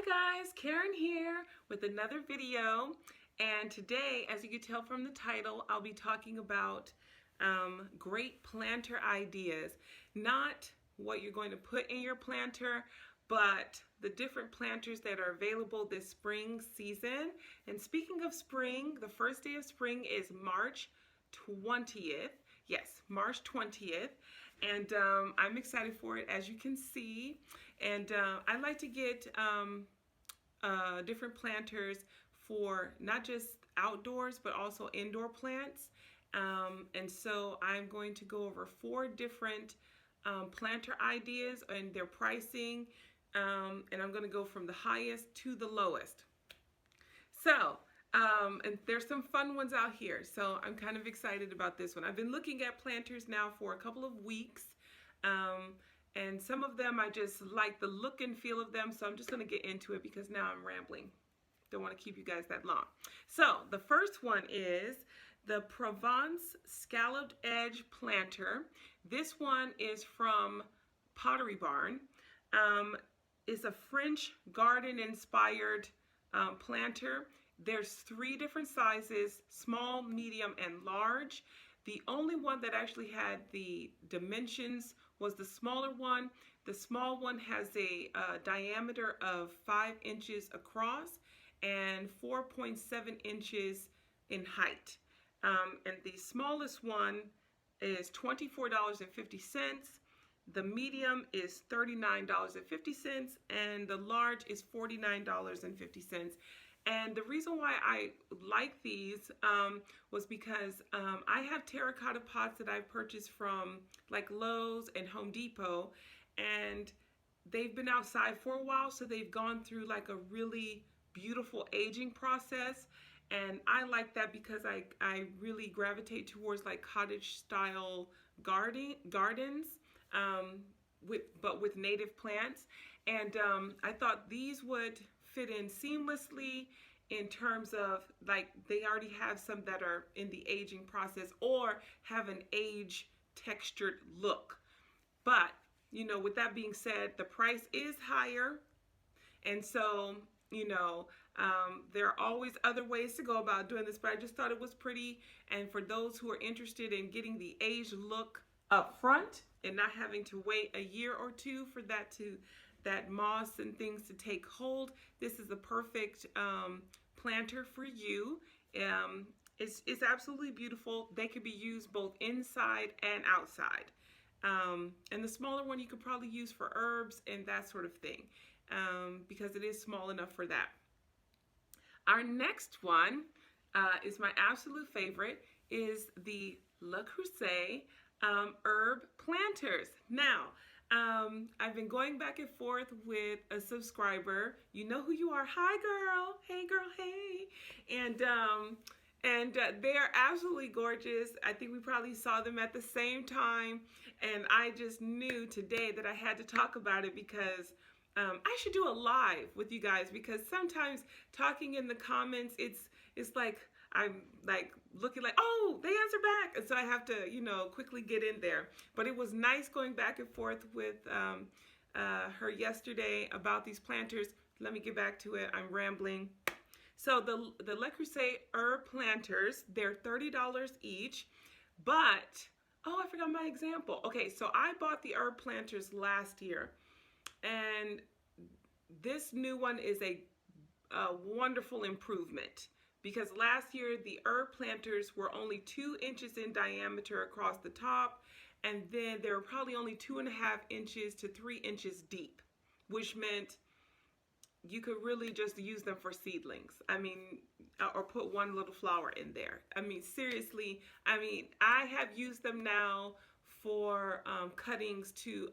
Hi guys, Karen here with another video, and today, as you can tell from the title, I'll be talking about great planter ideas. Not what you're going to put in your planter, but the different planters that are available this spring season. And speaking of spring, the first day of spring is March 20th. Yes, March 20th. And I'm excited for it, as you can see. And I like to get different planters for not just outdoors, but also indoor plants. And so I'm going to go over 4 different planter ideas and their pricing. And I'm going to go from the highest to the lowest. So, and there's some fun ones out here, so I'm kind of excited about this one. I've been looking at planters now for a couple of weeks, and some of them I just like the look and feel of them, so I'm just going to get into it because now I'm rambling. Don't want to keep you guys that long. So the first one is the Provence Scalloped Edge Planter. This one is from Pottery Barn. It's a French garden-inspired planter. There's 3 different sizes: small, medium, and large. The only one that actually had the dimensions was the smaller one. The small one has a diameter of 5 inches across and 4.7 inches in height. And the smallest one is $24.50. The medium is $39.50, and the large is $49.50. And the reason why I like these was because I have Terra Cotta pots that I've purchased from like Lowe's and Home Depot, and they've been outside for a while, so they've gone through like a really beautiful aging process. And I like that because I really gravitate towards like cottage style gardens. But with native plants, and I thought these would fit in seamlessly in terms of like they already have some that are in the aging process or have an age textured look. But you know, with that being said, the price is higher, and so you know, there are always other ways to go about doing this, but I just thought it was pretty. And for those who are interested in getting the aged look up front and not having to wait a year or 2 for that moss and things to take hold, this is a perfect planter for you. It's absolutely beautiful. They could be used both inside and outside. And the smaller one you could probably use for herbs and that sort of thing, because it is small enough for that. Our next one is my absolute favorite, is the Le Creuset herb planters. Now, I've been going back and forth with a subscriber. You know who you are. Hi, girl. Hey, girl. Hey. And they are absolutely gorgeous. I think we probably saw them at the same time, and I just knew today that I had to talk about it because I should do a live with you guys, because sometimes talking in the comments, it's like I'm like looking like, oh, they answer back, and so I have to, you know, quickly get in there. But it was nice going back and forth with her yesterday about these planters. Let me get back to it. I'm rambling. So the Le Creuset herb planters, they're $30 each, but oh, I forgot my example. Okay, so I bought the herb planters last year, and this new one is a wonderful improvement, because last year the herb planters were only 2 inches in diameter across the top, and then they were probably only 2.5 inches to 3 inches deep, which meant you could really just use them for seedlings. I mean, or put one little flower in there. I mean, seriously, I mean, I have used them now for cuttings to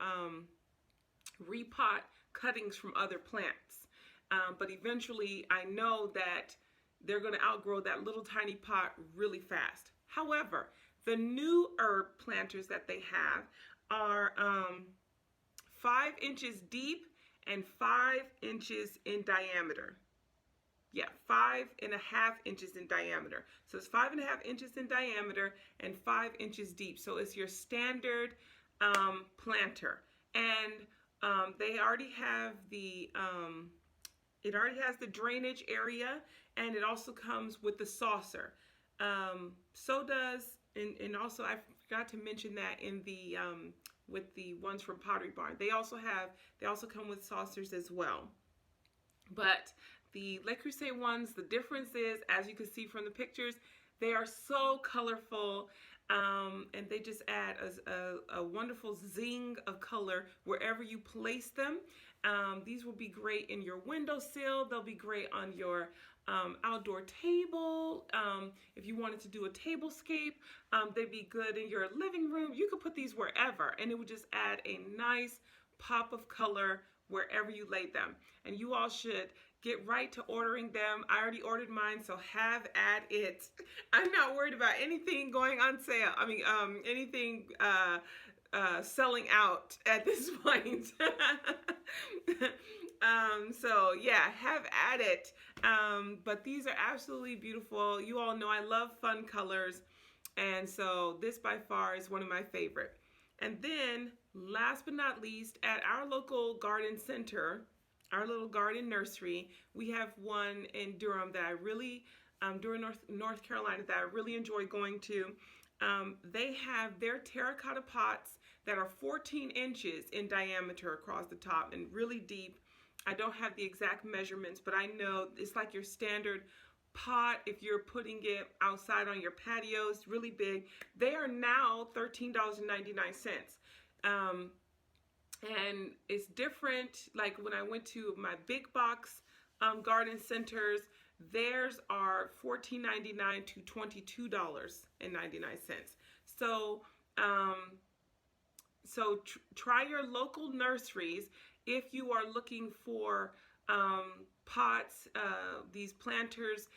repot cuttings from other plants. But eventually I know that they're going to outgrow that little tiny pot really fast. However, the new herb planters that they have are 5 inches deep and 5 inches in diameter. Yeah, 5.5 inches in diameter. So it's 5.5 inches in diameter and 5 inches deep. So it's your standard planter. And they already have the It already has the drainage area, and it also comes with the saucer. So does, and also I forgot to mention that in the with the ones from Pottery Barn. They also come with saucers as well. But the Le Creuset ones, the difference is, as you can see from the pictures, they are so colorful, and they just add a wonderful zing of color wherever you place them. These will be great in your windowsill. They'll be great on your outdoor table. If you wanted to do a tablescape, they'd be good in your living room. You could put these wherever, and it would just add a nice pop of color wherever you laid them. And you all should get right to ordering them. I already ordered mine, so have at it. I'm not worried about anything going on sale. I mean, anything selling out at this point. So yeah, have at it. But these are absolutely beautiful. You all know I love fun colors, and so this by far is one of my favorite. And then last but not least, at our local garden center, our little garden nursery, we have one in Durham that I really, Durham, North Carolina, that I really enjoy going to. They have their Terra Cotta pots that are 14 inches in diameter across the top and really deep. I don't have the exact measurements, but I know it's like your standard pot if you're putting it outside on your patio. It's really big. They are now $13.99. And it's different. Like when I went to my big box garden centers, theirs are $14.99 to $22.99. So try your local nurseries if you are looking for pots, these planters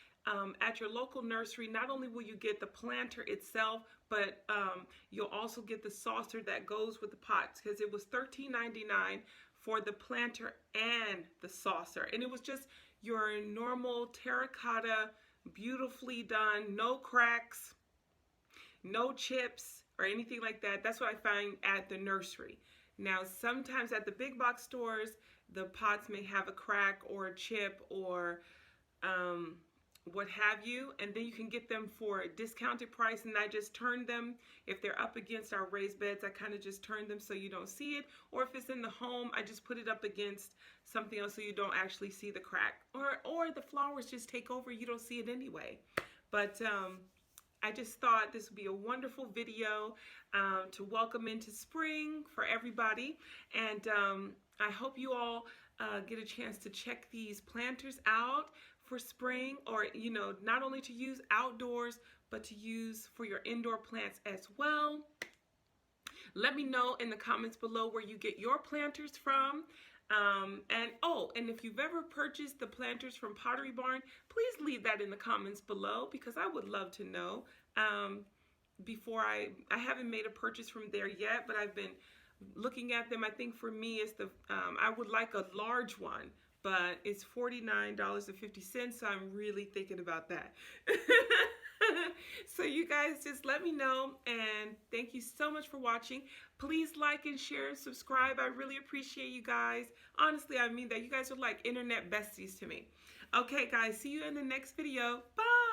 at your local nursery. Not only will you get the planter itself, but you'll also get the saucer that goes with the pots, because it was $13.99 for the planter and the saucer, and it was just your normal terracotta, beautifully done, no cracks, no chips or anything like that. That's what I find at the nursery. Now, sometimes at the big box stores, the pots may have a crack or a chip or what have you, and then you can get them for a discounted price, and I just turn them. If they're up against our raised beds, I kind of just turn them so you don't see it, or if it's in the home, I just put it up against something else so you don't actually see the crack, or the flowers just take over, you don't see it anyway. But I just thought this would be a wonderful video to welcome into spring for everybody, and I hope you all get a chance to check these planters out for spring, or not only to use outdoors, but to use for your indoor plants as well. Let me know in the comments below where you get your planters from. And if you've ever purchased the planters from Pottery Barn, please leave that in the comments below, because I would love to know. Before I haven't made a purchase from there yet, but I've been looking at them. I think for me, it's I would like a large one, but it's $49.50, so I'm really thinking about that. So you guys just let me know, and thank you so much for watching. Please like and share and subscribe. I really appreciate you guys. Honestly, I mean that. You guys are like internet besties to me. Okay, guys, see you in the next video. Bye!